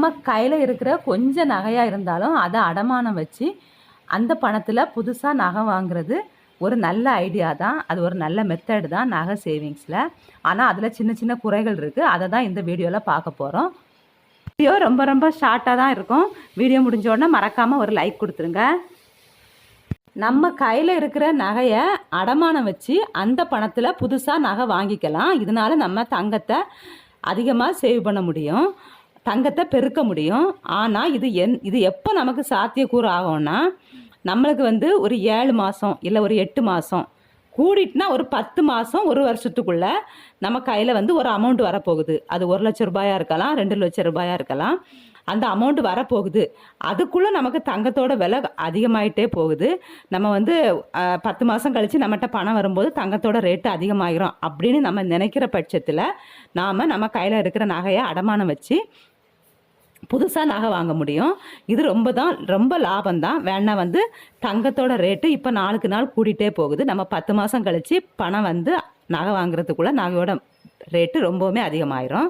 நம்ம கையில் இருக்கிற கொஞ்சம் நகையாக இருந்தாலும் அதை அடமானம் வச்சு அந்த பணத்தில் புதுசாக நகை வாங்குறது ஒரு நல்ல ஐடியா தான். அது ஒரு நல்ல மெத்தடு தான் நகை சேவிங்ஸில். ஆனால் அதில் சின்ன சின்ன குறைகள் இருக்குது. அதை தான் இந்த வீடியோவில் பார்க்க போகிறோம். வீடியோ ரொம்ப ரொம்ப ஷார்ட்டாக தான் இருக்கும். வீடியோ முடிஞ்ச உடனே மறக்காமல் ஒரு லைக் கொடுத்துருங்க. நம்ம கையில் இருக்கிற நகையை அடமானம் வச்சு அந்த பணத்தில் புதுசாக நகை வாங்கிக்கலாம். இதனால் நம்ம தங்கத்தை அதிகமாக சேவ் பண்ண முடியும், தங்கத்தை பெருக்க முடியும். ஆனால் இது எப்போ நமக்கு சாத்தியக்கூறு ஆகும்னா, நம்மளுக்கு ஒரு 7 மாதம் இல்லை ஒரு 8 மாதம் கூடிட்டுனா ஒரு 10 மாதம் ஒரு வருஷத்துக்குள்ளே நம்ம கையில் ஒரு அமௌண்ட் வரப்போகுது. அது 1 லட்ச ரூபாயாக இருக்கலாம், 2 லட்ச ரூபாயாக இருக்கலாம். அந்த அமௌண்ட் வரப்போகுது. அதுக்குள்ளே நமக்கு தங்கத்தோட விலை அதிகமாகிட்டே போகுது. நம்ம 10 மாதம் கழித்து நம்மகிட்ட பணம் வரும்போது தங்கத்தோட ரேட்டு அதிகமாகிரும் அப்படின்னு நம்ம நினைக்கிற பட்சத்தில் நம்ம கையில் இருக்கிற நகையை அடமானம் வச்சு புதுசாக நகை வாங்க முடியும். இது ரொம்ப லாபம்தான். வேணா தங்கத்தோட ரேட்டு இப்போ நாளுக்கு நாள் கூடிட்டே போகுது. நம்ம 10 மாதம் கழித்து பணம் நகை வாங்குறதுக்குள்ளே நகையோட ரேட்டு ரொம்பவுமே அதிகமாயிரும்.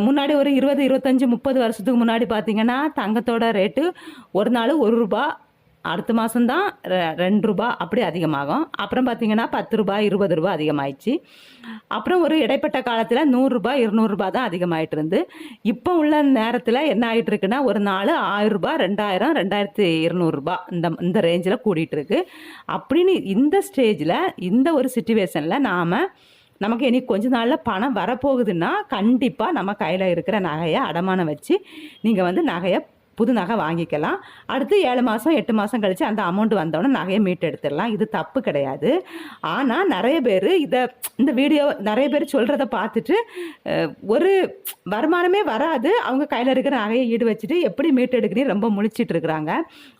முன்னாடி ஒரு 20, 25, 30 வருஷத்துக்கு முன்னாடி பார்த்திங்கன்னா தங்கத்தோட ரேட்டு ஒரு நாள் 1 ரூபா, அடுத்த மாதம்தான் 2 ரூபா அப்படி அதிகமாகும். அப்புறம் பார்த்திங்கன்னா 10 ரூபா, 20 ரூபா அதிகமாகிடுச்சு. அப்புறம் ஒரு இடைப்பட்ட காலத்தில் 100 ரூபா, 200 ரூபா தான் அதிகமாகிட்டு இருந்து. இப்போ உள்ள நேரத்தில் என்ன ஆகிட்டு இருக்குன்னா, ஒரு நாள் 1000 ரூபா, 2000, 2200 ரூபா இந்த ரேஞ்சில் கூடிகிட்ருக்கு. அப்படின்னு இந்த ஸ்டேஜில், இந்த ஒரு சிச்சுவேஷனில் நமக்கு இனி கொஞ்ச நாளில் பணம் வரப்போகுதுன்னா கண்டிப்பாக நம்ம கையில் இருக்கிற நகையை அடமானம் வச்சு நீங்கள் புது நகை வாங்கிக்கலாம். அடுத்து 7 மாதம் 8 மாதம் கழித்து அந்த அமௌண்ட் வந்தோடனே நகையை மீட்டு எடுத்துடலாம். இது தப்பு கிடையாது. ஆனால் நிறைய பேர் இந்த வீடியோ நிறைய பேர் சொல்கிறத பார்த்துட்டு ஒரு வருமானமே வராது, அவங்க கையில் இருக்கிற நகையை ஈடு வச்சுட்டு எப்படி மீட்டு எடுக்கிறீங்க ரொம்ப முழிச்சிட்டு இருக்கிறாங்க.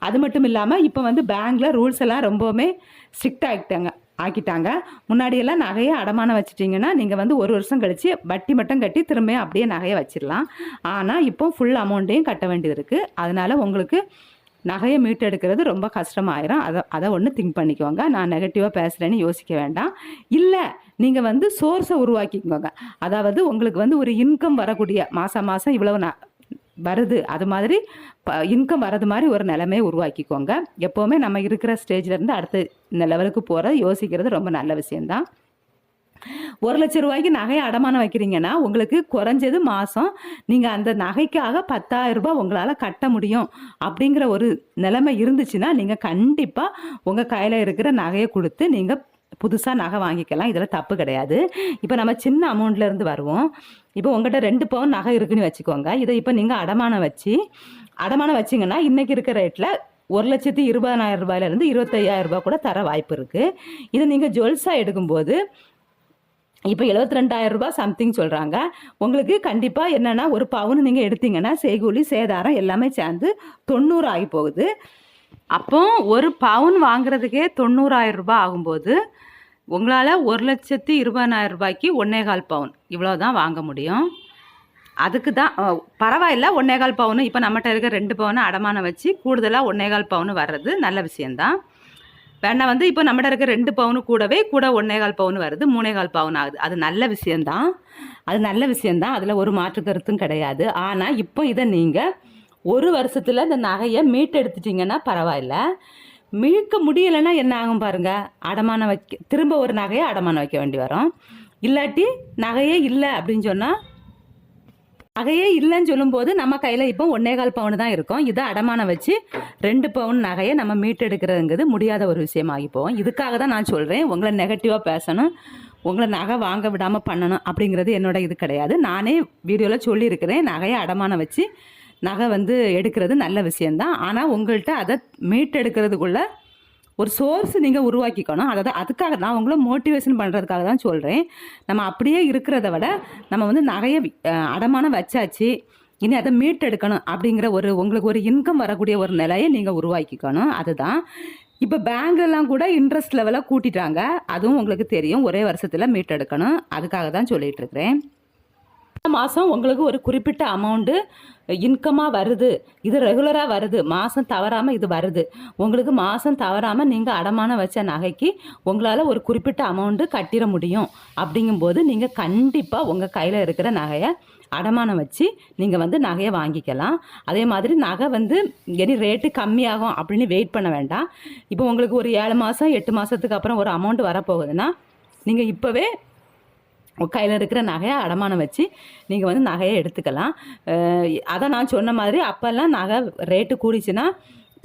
அது மட்டும் இல்லாமல் இப்போ பேங்க்கில் ரூல்ஸ் எல்லாம் ரொம்பவுமே ஸ்ட்ரிக்ட் ஆக்கிட்டாங்க. முன்னாடியெல்லாம் நகையை அடமானம் வச்சுட்டிங்கன்னா நீங்கள் 1 வருஷம் கழித்து வட்டி மட்டும் கட்டி திரும்ப அப்படியே நகையை வச்சிடலாம். ஆனால் இப்போ ஃபுல் அமௌண்ட்டையும் கட்ட வேண்டியது இருக்குது. அதனால் உங்களுக்கு நகையை மீட்டெடுக்கிறது ரொம்ப கஷ்டமாயிரும். அதை ஒன்று திங்க் பண்ணிக்கோங்க. நான் நெகட்டிவாக பேசுகிறேன்னு யோசிக்க வேண்டாம். இல்லை நீங்கள் சோர்ஸை உருவாக்கிக்கோங்க. அதாவது உங்களுக்கு ஒரு இன்கம் வரக்கூடிய மாதம் இவ்வளவு வருது, அது மாதிரி இன்கம் வர்றது மாதிரி ஒரு நிலைமையை உருவாக்கிக்கோங்க. எப்போவுமே நம்ம இருக்கிற ஸ்டேஜ்லேருந்து அடுத்த இந்த லெவலுக்கு போகிற யோசிக்கிறது ரொம்ப நல்ல விஷயந்தான். 1 லட்ச ரூபாய்க்கு நகையை அடமானம் வைக்கிறீங்கன்னா உங்களுக்கு குறைஞ்சது மாதம் நீங்கள் அந்த நகைக்காக 10,000 ரூபாய் உங்களால் கட்ட முடியும் அப்படிங்கிற ஒரு நிலைமை இருந்துச்சுன்னா நீங்கள் கண்டிப்பாக உங்கள் கையில் இருக்கிற நகையை கொடுத்து நீங்கள் புதுசாக நகை வாங்கிக்கலாம். இதில் தப்பு கிடையாது. இப்போ நம்ம சின்ன அமௌண்ட்லேருந்து வருவோம். இப்போ உங்கள்கிட்ட 2 பவுன் நகை இருக்குன்னு வச்சுக்கோங்க. இதை இப்போ நீங்கள் அடமானம் வச்சிங்கன்னா இன்றைக்கி இருக்கிற ரேட்டில் 1,20,000 ரூபாயிலேருந்து 25,000 ரூபாய் கூட தர வாய்ப்பு இருக்குது. இதை நீங்கள் ஜுவல்ஸாக எடுக்கும்போது இப்போ 72,000 ரூபாய் சம்திங் சொல்கிறாங்க. உங்களுக்கு கண்டிப்பாக என்னென்னா ஒரு பவுன் நீங்கள் எடுத்தீங்கன்னா செய்கூலி சேதாரம் எல்லாமே சேர்ந்து 90 ஆகி போகுது. அப்போ ஒரு பவுன் வாங்குறதுக்கே 90,000 ரூபாய் ஆகும்போது உங்களால் 1,20,000 ரூபாய்க்கு 1.25 பவுன் இவ்வளோ தான் வாங்க முடியும். அதுக்கு தான் பரவாயில்ல. 1.25 பவுன் இப்போ நம்மகிட்ட இருக்க 2 பவுனை அடமானம் வச்சு கூடுதலாக 1.25 பவுன் வர்றது நல்ல விஷயந்தான். வேணா இப்போ நம்மகிட்ட இருக்க 2 பவுனு கூட 1.25 பவுன் வருது, 3.25 பவுன் ஆகுது. அது நல்ல விஷயந்தான். அதில் ஒரு மாற்று கருத்தும் கிடையாது. ஆனால் இப்போ இதை நீங்கள் 1 வருஷத்தில் இந்த நகையை மீட்டெடுத்துட்டிங்கன்னா பரவாயில்ல. மீட்க முடியலைன்னா என்ன ஆகும் பாருங்கள், அடமானம் திரும்ப ஒரு நகையை அடமானம் வைக்க வேண்டி வரும். இல்லாட்டி நகையே இல்லை அப்படின்னு சொன்னால், நகையே இல்லைன்னு சொல்லும்போது நம்ம கையில் இப்போ 1.25 பவுன் தான் இருக்கும். இதை அடமானம் வச்சு 2 பவுன் நகையை நம்ம மீட்டெடுக்கிறதுங்கிறது முடியாத ஒரு விஷயமாகி போகும். இதுக்காக தான் நான் சொல்கிறேன், உங்களை நெகட்டிவாக பேசணும், உங்களை நகை வாங்க விடாமல் பண்ணணும் அப்படிங்கிறது என்னோட இது கிடையாது. நானே வீடியோவில் சொல்லியிருக்கிறேன், நகையை அடமானம் வச்சு நகை எடுக்கிறது நல்ல விஷயந்தான். ஆனால் உங்கள்கிட்ட அதை மீட்டெடுக்கிறதுக்குள்ள ஒரு சோர்ஸ் நீங்கள் உருவாக்கிக்கணும். அதுக்காக நான் உங்களை மோட்டிவேஷன் பண்ணுறதுக்காக தான் சொல்கிறேன். நம்ம அப்படியே இருக்கிறத விட நம்ம நகையை அடமானம் வச்சாச்சு, இனி அதை மீட்டெடுக்கணும் அப்படிங்கிற உங்களுக்கு ஒரு இன்கம் வரக்கூடிய ஒரு நிலையை நீங்கள் உருவாக்கிக்கணும். அதுதான் இப்போ பேங்க்லாம் கூட இன்ட்ரெஸ்ட் லெவலை கூட்டிட்டாங்க. அதுவும் உங்களுக்கு தெரியும். ஒரே வருஷத்தில் மீட்டெடுக்கணும். அதுக்காக தான் சொல்லிகிட்டு இருக்கிறேன். மாதம் உங்களுக்கு ஒரு குறிப்பிட்ட அமௌண்ட்டு இன்கமாக வருது, இது ரெகுலராக வருது, மாதம் தவறாமல் இது வருது, உங்களுக்கு மாதம் தவறாமல் நீங்கள் அடமானம் வச்ச நகைக்கு உங்களால் ஒரு குறிப்பிட்ட அமௌண்ட்டு கட்டிட முடியும். அப்படிங்கும்போது நீங்கள் கண்டிப்பாக உங்கள் கையில் இருக்கிற நகையை அடமானம் வச்சு நீங்கள் வந்து நகையை வாங்கிக்கலாம். அதே மாதிரி நகை வந்து இனி ரேட்டு கம்மியாகும் அப்படின்னு வெயிட் பண்ண வேண்டாம். இப்போ உங்களுக்கு ஒரு 7 மாதம் 8 மாதத்துக்கு அப்புறம் ஒரு அமௌண்ட் வரப்போகுதுன்னா நீங்கள் இப்போவே கையில் இருக்கிற நகையை அடமானம் வச்சு நீங்கள் வந்து நகையை எடுத்துக்கலாம். அதை நான் சொன்ன மாதிரி அப்போல்லாம் நகை ரேட்டு கூடிச்சுன்னா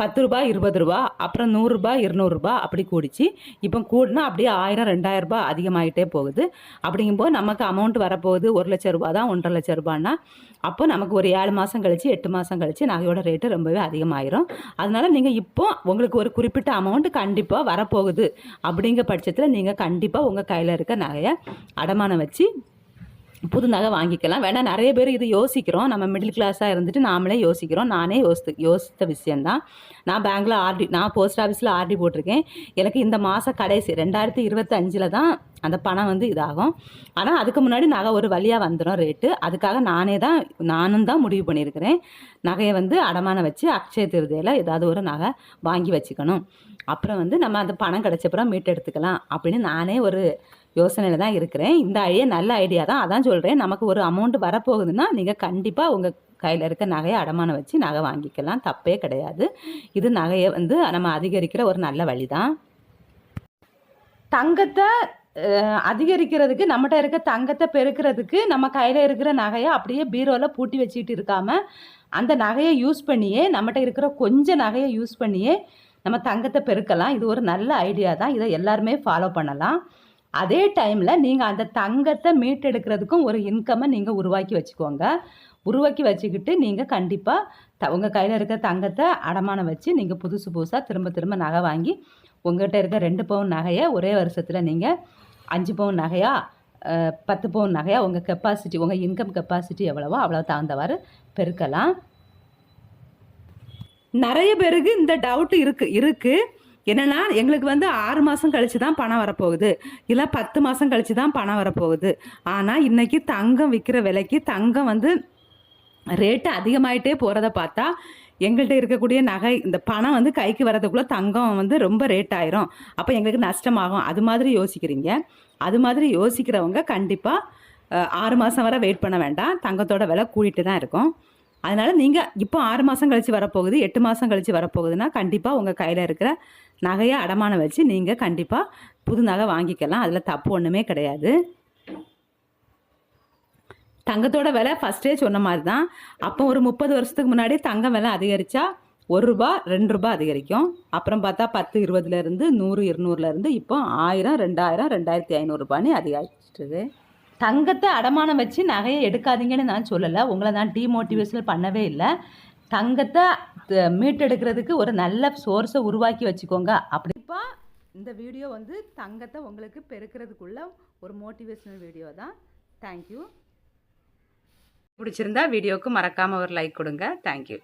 10 ரூபா 20 ரூபா, அப்புறம் 100 ரூபா 200 ரூபா அப்படி கூடிச்சு. இப்போ கூடினா அப்படியே 1000 2000 ரூபா அதிகமாகிட்டே போகுது. அப்படிங்கும்போது நமக்கு அமௌண்ட் வரப்போகுது 1 லட்ச ரூபா தான், 1.5 லட்ச ரூபான்னா அப்போ நமக்கு ஒரு 7 மாதம் கழிச்சு 8 மாதம் கழிச்சு நகையோட ரேட்டு ரொம்பவே அதிகமாயிரும். அதனால நீங்கள் இப்போ உங்களுக்கு ஒரு குறிப்பிட்ட அமௌண்ட் கண்டிப்பாக வரப்போகுது அப்படிங்கிற பட்சத்தில் நீங்கள் கண்டிப்பாக உங்கள் கையில் இருக்க நகையை அடமானம் வச்சு புது நகை வாங்கிக்கலாம். வேணால் நிறைய பேர் இது யோசிக்கிறோம், நம்ம மிடில் கிளாஸாக இருந்துட்டு நாமளே யோசிக்கிறோம். நானே யோசித்த விஷயந்தான். நான் பேங்க்கில் நான் போஸ்ட் ஆஃபீஸில் ஆர்டி போட்டிருக்கேன். எனக்கு இந்த மாதம் கடைசி 2025 தான் அந்த பணம் வந்து இதாகும். ஆனால் அதுக்கு முன்னாடி நகை ஒரு வழியாக வந்துடும் ரேட்டு. அதுக்காக நானும் தான் முடிவு பண்ணியிருக்கிறேன், நகையை வந்து அடமானம் வச்சு அக்ஷய திருதியில் ஏதாவது ஒரு நகை வாங்கி வச்சுக்கணும். அப்புறம் வந்து நம்ம அந்த பணம் கிடச்சப்புறம் மீட்டு எடுத்துக்கலாம் அப்படின்னு நானே ஒரு யோசனையில் தான் இருக்கிறேன். இந்த ஐடியா நல்ல ஐடியா தான். அதான் சொல்கிறேன், நமக்கு ஒரு அமௌண்ட் வரப்போகுதுன்னா நீங்கள் கண்டிப்பாக உங்கள் கையில் இருக்க நகையை அடமானம் வச்சு நகை வாங்கிக்கலாம், தப்பே கிடையாது. இது நகையை வந்து நம்ம அதிகரிக்கிற ஒரு நல்ல வழி தான். தங்கத்தை அதிகரிக்கிறதுக்கு, நம்மகிட்ட இருக்க தங்கத்தை பெருக்கிறதுக்கு நம்ம கையில் இருக்கிற நகையை அப்படியே பீரோவில் பூட்டி வச்சுக்கிட்டு இருக்காமல் அந்த நகையை யூஸ் பண்ணியே, நம்மகிட்ட இருக்கிற கொஞ்சம் நகையை யூஸ் பண்ணியே நம்ம தங்கத்தை பெருக்கலாம். இது ஒரு நல்ல ஐடியா தான். இதை எல்லாருமே ஃபாலோ பண்ணலாம். அதே டைமில் நீங்கள் அந்த தங்கத்தை மீட்டெடுக்கிறதுக்கும் ஒரு இன்கம்மை நீங்கள் உருவாக்கி வச்சுக்கோங்க. உருவாக்கி வச்சுக்கிட்டு நீங்கள் கண்டிப்பாக உங்கள் கையில் இருக்க தங்கத்தை அடமானம் வச்சு நீங்கள் புதுசாக திரும்ப நகை வாங்கி உங்கள்கிட்ட இருக்க 2 பவுன் நகையை ஒரே வருஷத்தில் நீங்கள் 5 பவுன் நகையா 10 பவுன் நகையா உங்கள் கெப்பாசிட்டி, உங்கள் இன்கம் கெப்பாசிட்டி எவ்வளவோ அவ்வளோ தகுந்தவாறு பெருக்கலாம். நிறைய பேருக்கு இந்த டவுட்டு இருக்குது. என்னென்னா எங்களுக்கு வந்து 6 மாதம் கழித்து தான் பணம் வரப்போகுது, இல்லை 10 மாதம் கழித்து தான் பணம் வரப்போகுது. ஆனால் இன்றைக்கி தங்கம் விற்கிற விலைக்கு தங்கம் வந்து ரேட்டு அதிகமாகிட்டே போகிறத பார்த்தா எங்கள்கிட்ட இருக்கக்கூடிய நகை இந்த பணம் வந்து கைக்கு வரதுக்குள்ளே தங்கம் வந்து ரொம்ப ரேட் ஆயிரும், அப்போ எங்களுக்கு நஷ்டமாகும். அது மாதிரி யோசிக்கிறீங்க. அது மாதிரி யோசிக்கிறவங்க கண்டிப்பாக 6 மாதம் வரை வெயிட் பண்ண வேண்டாம், தங்கத்தோட விலை கூட்டிகிட்டு தான் இருக்கும். அதனால் நீங்கள் இப்போ 6 மாதம் கழித்து வரப்போகுது, 8 மாதம் கழித்து வரப்போகுதுன்னா கண்டிப்பாக உங்கள் கையில் இருக்கிற நகையை அடமானம் வச்சு நீங்கள் கண்டிப்பாக புது நகை வாங்கிக்கலாம். அதில் தப்பு ஒன்றுமே கிடையாது. தங்கத்தோட விலை ஃபஸ்ட்டே சொன்ன மாதிரி தான். அப்போ ஒரு 30 வருஷத்துக்கு முன்னாடி தங்கம் விலை அதிகரித்தா 1 ரூபா 2 ரூபா அதிகரிக்கும். அப்புறம் பார்த்தா 10 20லேருந்து 100 200லேருந்து இப்போ 1000 2000 2500 ரூபான்னு அதிகரிச்சிட்டுது. தங்கத்தை அடமானம் வச்சு நகையை எடுக்காதீங்கன்னு நான் சொல்லலை, உங்களை நான் டிமோட்டிவேஷன் பண்ணவே இல்லை. தங்கத்தை மீட்டெடுக்கிறதுக்கு ஒரு நல்ல சோர்ஸை உருவாக்கி வச்சுக்கோங்க. அப்படிப்பா இந்த வீடியோ வந்து தங்கத்தை உங்களுக்கு பெருக்கிறதுக்குள்ள ஒரு மோட்டிவேஷனல் வீடியோ தான். தேங்க்யூ. பிடிச்சிருந்தா வீடியோவுக்கு மறக்காமல் ஒரு லைக் கொடுங்க. தேங்க்யூ.